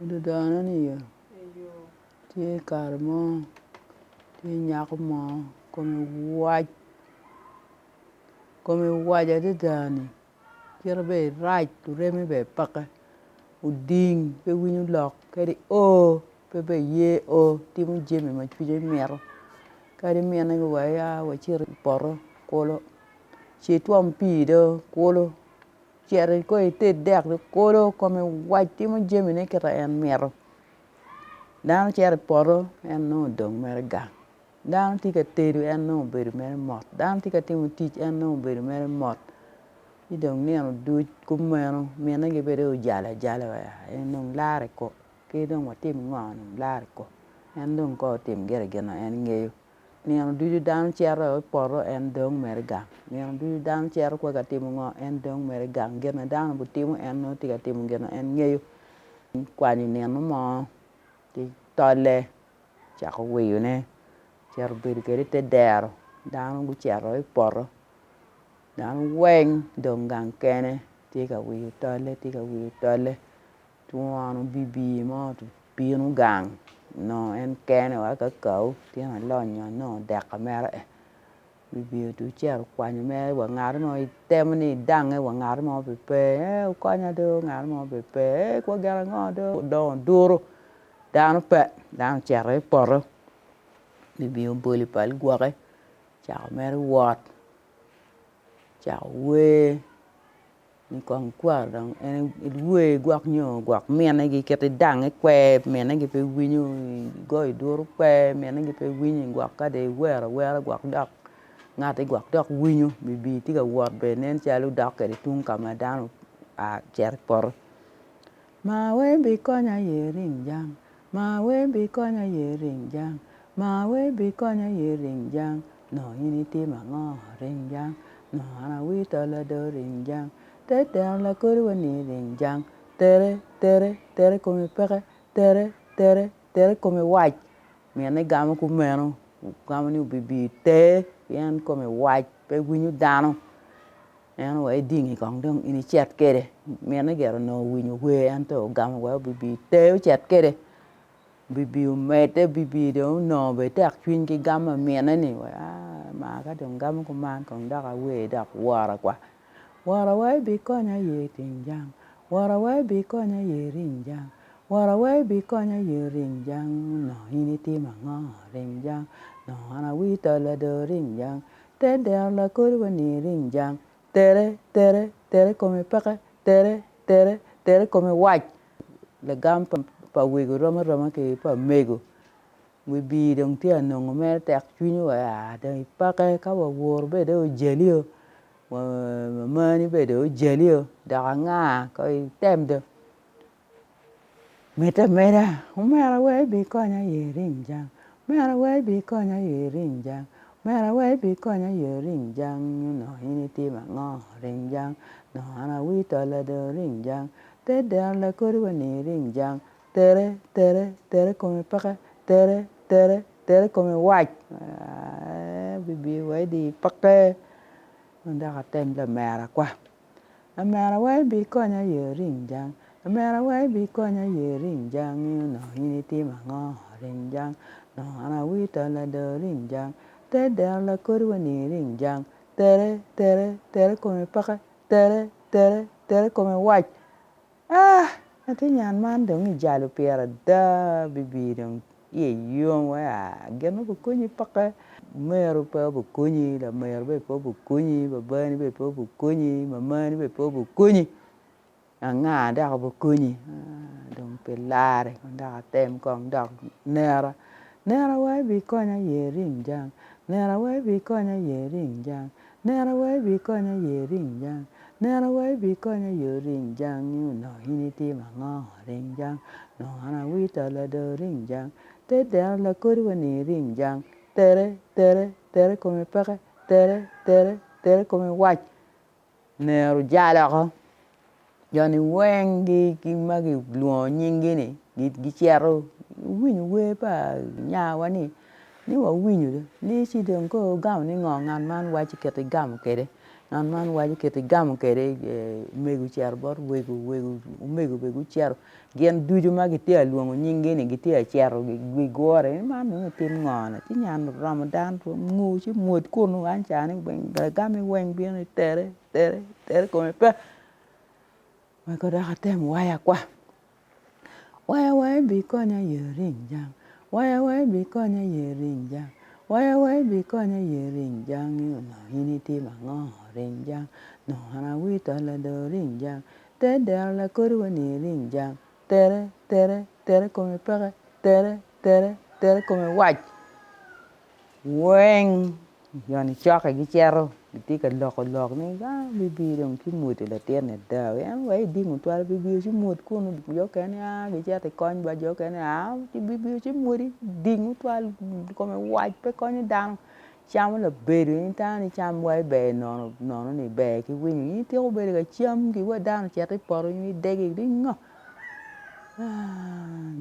Dudana ni yo. Ti karmo. Ti nyakmo. Komi waj. Komi waja dudani. Kira be raj. Ureme be paka. Uding. Pe winyu lok. Kedi o. Pe be ye o. Timu jemi ma chuje mero. Kadi miena ki waya. Wachir poro. Kolo. Che tuam pi do. Kolo. Chere ko ite dek do. Kolo. Komi waj. Timu jemi ne kita en mero. Dano chere poro. En no dong mere gang. Dano tika tedu. En no bedu mere mot. Dano tika timu tich. En no bedu mere mot. Idong niano duj kumeno. Miena ki bedu jala waya. En nung lare ko. Ki dong wa tim ngon. Lare ko. En dong ko tim gere gena. En ngeyo. Niano duju dano chere poro. En dong mere gang. Niano duju dano chere kwa ka timu ngon. En dong mere gang. Gena dano bu timu. En no tika timu gena. En ngeyo. Kwanyi niano mo. Ti tole. Chako wiyo ne. Chere bedu kere te dero. Dano bu chere poro. Dano weng. Dong gang kene. Tika wiyo tole. Tika wiyo tole. Tuwano bibi mo. Pinu gang. No en kene waka kau. Tina lonyo no deka mere. Bibi tu chere kwanyi mere. Wangare mo itemo ni dange. Wangare mo pepe. Ukonya do. Wangare mo pepe. Kwa gara ngo do. Don duro. Dano pe. Dano chere poro. Bibi boli pal gwake. Chako mere wat. Chako we. Ni kong kwa dong. En we gwak nyo. Gwak miena ki kete dange kwe. Miena ki pe winyo. Goy duro kwe. Miena ki pe winyo. Gwak kade wera gwak dok. Ngate gwak dok winyo. Bibi tika wat be. Nen chalu dok kede tung kama dano. Chere poro. Ma we bi konya ye ring jang. Ma we bi konya ye ring jang. Ma we bi konya ye ring jang. No ini tima ngo ring jang. No ana wita la do ring jang. Te ter la kuri wani ring jang. Tere, tere, tere komi peke. Tere, tere, tere komi waj. Miena gama kumeno. Gama ni bibi te. Yan komi waj. Pe winyu dano. En way dingi kong dong ini chet kede. Miena gero no winyu we. En to gama way bibi te chet kede. Bibi umete bibi de no be tek chwin ki gama miena ni. Ma ka dong gama kuman kong daka we dak wara kwa. Wara way bi konya ye ting jang. Wara way bi konya ye ring jang. Wara way bi konya ye ring jang. No ini tima ngo ring jang. No ana wita la do ring jang. Te der la kuri wani ring jang. Tere, tere, tere komi peke. Tere, tere, tere komi waj. Le gam pa wigo roma ki pa mego. Wibi dong tia nongo mere tek chwinyo wa. Dong ipake ka wa wor be de o jelio. Mani be de o jelio. Daka nga ko itemde. Meta. Umera we bi konya ye ring jang. Umera we bi konya ye ring jang. Umera we bi konya ye ring jang. No ini tima ngo ring jang. No ana wita la do ring jang. Te der la kuri wani ring jang. Tere, tere, tere komi peke. Tere, tere, tere komi waj. Bibi way di peke. Ndaka tem la mera kwa. Amera way bi konya ye ring jang. Amera way bi konya ye ring jang. No ini tima ngo ring jang. No ana wita la do ring jang. Te der la kuri wani ring jang. Tere, tere, tere komi peke. Tere, tere, tere komi waj. Ati nyan man dong i jalu pera da bibi dong ye yung wa. Geno bu kunyi peke. Meru pa bu kunyi. La meru be pa bu kunyi. Babani be pa bu kunyi. Mamani be pa bu kunyi. Nga daka bu kunyi. Dong pelare. Daka tem kong daka nera. Nera way bi konya ye ring jang. Nera way bi konya ye ring jang. Nera way bi konya ye ring jang. Nera way bi konya ye ring jang. No ini tima ngo ring jang. No ana wita la do ring jang. Te der la kuri wani ring jang. Tere, tere, tere komi peke. Tere, tere, tere komi waj. Neru jala ko. Joni weng ki magi luo nyingi ni. Gi chero. Winyu we pa nyawa ni. Ni wa winyu de. Ni si dong ko gam ni ngon ngan man wachi kete gam kede. nan man waji keti gam kede megu cher bor wegu megu begu cher gen duju ma giti aluongo nyinge ni giti a cher gi gore man no tim ngona ti nyan Ramadan ro ngu chi muot kunu an chani ben gam wen bien tere come pe ma ko da tem waya kwa waya bi konya yerin jang waya bi konya yerin jang waya bi konya yerin jang no hini ti mango rin jang no hana wi ta la do rin jang te der la koru ni rin jang tere come pe tere come wach wen yani chaka gi chero ti ka lok ni ga bi dong ki muti la tiene da en wai di mu twal bi chi mut kunu yo ken ya gi chete kon ba yo ken ya ti bi chi muri di mu twal come wach pe kon dan cham la beru ni ta ni cham wai be no ni be ki wi ni ti o be ga cham ki wa dan chete por ni de gi di ngo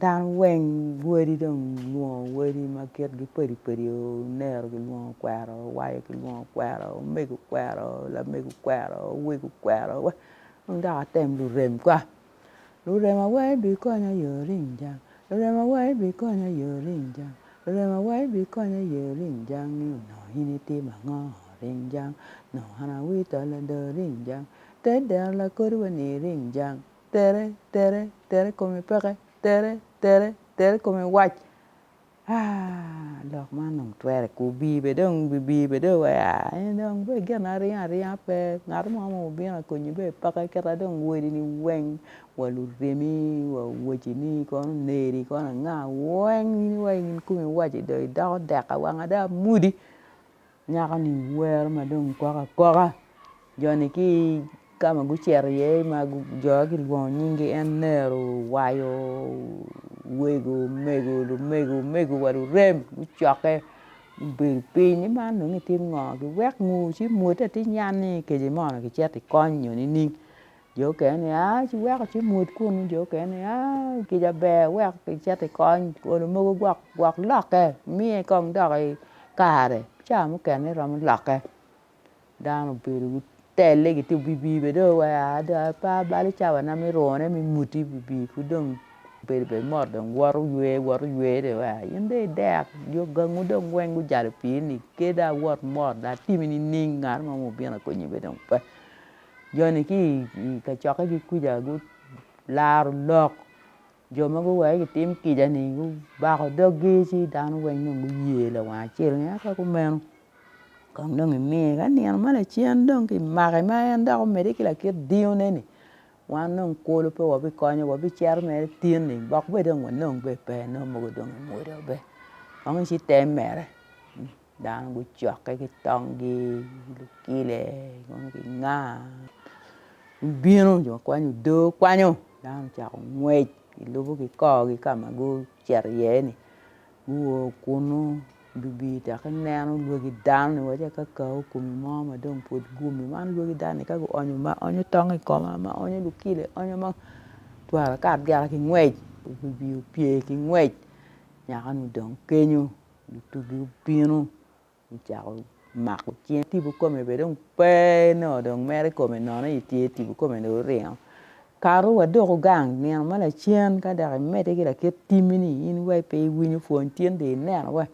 dan wen wori dong luo wori market gi peri ner gi luo kwaro wai gi luo kwaro megu kwaro la megu kwaro wegu kwaro wa nda tem lu rem kwa lu rem wai bi ko nya yorin jang lu rem wai bi ko nya yorin jang lu rem wai bi ko nya yorin jang ni no hini ti ma ngo rin jang no hana wi ta la do rin jang te der la ko ru ni rin jang tere come pe tere come wach lok man nong twere ku bi be do wa dong be gen aria pe ngar mo bi na ko ni be pa ka kera dong wori ni wen walu remi wa woji ni ko neri ko nga wen ni wen ku mi waji do da ka wanga da mudi nya ka ni wer ma dong ko joni ki kama gu cher ye ma gu jogi luo nyingi en nero wayo wegu megu waru rem choke bir pin man no ni tim ngo gi wek ngu chi muot ti nyan ni ke ji mo ki chet kon nyu ni ning jo ke ni a chi wek chi muot kun jo ke ni a ki ja be wek ki chet kon ko mo gwak loke mi kong do kare cha mo ke ni rom loke da no bir tele gi tu bi be do wa da pa bali cha wa na mi ro ne mi muti bi fu dong be mor dong waru yue de wa yende da yo gangu dong wen gu jar pi ni ke da war mor da ti mi ni ngar ma mo bi na ko ni be dong pa yo ni ki ka cho ka gi ku ja gu lar lok jo ma gu wa gi tim ki ja ni gu ba ko do gi chi dan wen no gu ye la wa che nga ka ku men còn đừng mẹ cái này mà là chiên đừng cái mà cái mai ăn đâu mẹ đấy cái là cái điều này nè quan nông cô lúc đó bị coi như bị chết mẹ tiền này bóc về đừng quan nông về nó một cái đừng mua đâu về ông chỉ tem mẹ đấy đang bị chọt cái tông kia lệ con cái nga biên luôn rồi quan như đưa quan nhau đang chào nguy lúc cái co cái cả mà gu chẹt dễ này gu cuốn bibi ta kan neno luogi dan ni waje ka ka ku mi mama don put gumi man luogi dan ni ka go onyo tong ko ma onyo lukile onyo ma twara ka ga ki ngwej bibi pie ki ngwej nya kan don kenyu tu bi pinu cha ma ku chien ti bu ko me be don pe no don mere ko me no na ti bu ko me no re karu wa do gang ni ma la chien ka da me de la ke timini in wai pe winu fon tien de ne wa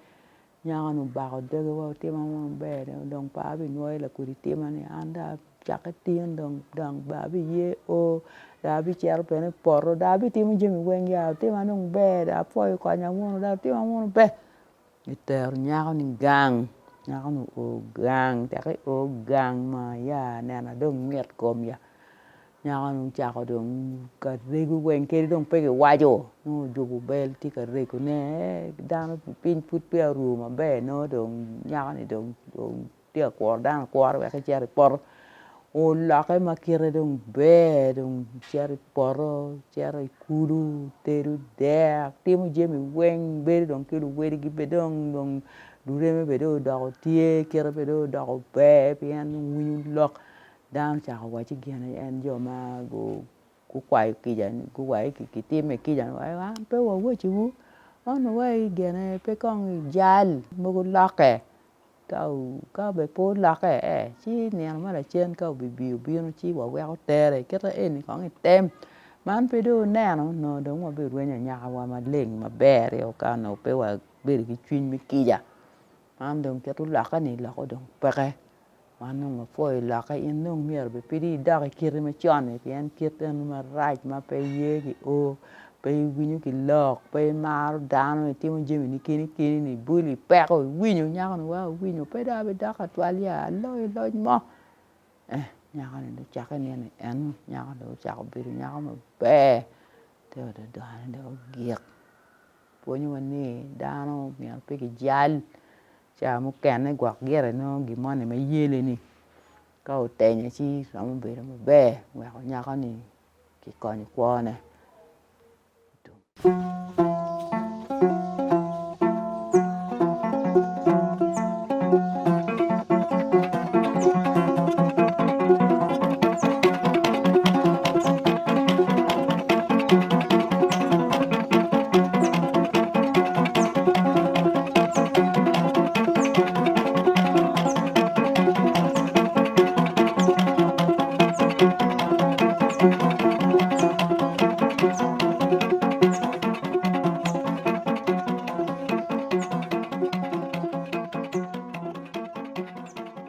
nhà nó bảo được vào tiệm ăn bè đồng bả bị nuôi là cứ đi tiệm ăn này ăn đã chắc cái tiền đồng bả bị dễ ô đã bị chết rồi nó bỏ rồi đã bị tiệm gì quen nhà tiệm ăn ông bè đã phơi qua nhà mua đã tiệm ăn ông bè cái tờ nhà nó nhà nó ô gang chắc cái ô gang mà ya nè là đông nghẹt cồm ya nhà nó chả có đường cái gì cũng quen cái đông phải cái quay chỗ nó dù bè thì cái gì cũng nè đang pin phút bè rùa mà bè nó đường nhà này đường tiệc quả đang quả vậy cái chơi por ô là cái mà kia đường bè đường chơi por chơi kudu teru dek timu jemi quen bè đường kia đường quen cái bè đường dure me bè đường đào tie kia bè đường đào bè pian win lock đang chào qua chiếc kia này em giờ mà cô quay kỳ vậy cô quay cái tim này kia vậy quá bé qua quá chú nó quay kia này bé con dal mà cô lắc kè Kau be po lak chi nien ma la chen kau bi no chi wa wa tere ke ta en ko tem man pe do neno no do mo be ru nya wa ma leng ma ber o ka no pe wa be ki chin mi ki ja man dong ke tu lak ni la ko dong pe ke man no ma foi lak in no mier be pi di da ki ri ma chon en kit en ma raj ma pe ye ki o pe winyo ki lok pe mar dan ti mo jemi ni kini ni buli pe ko winyo nya ko wa winyo pe da be da ka twalia lo mo nya ko ni cha ka ni en nya ko do cha ko bi nya ko ma be te da do giek po nyu ni da no mi pe ki jal cha mo ken gwa giere no gi mo ne me yele ni ka o te nya chi so mo be wa ko nya ko ni ki ko ni ko ne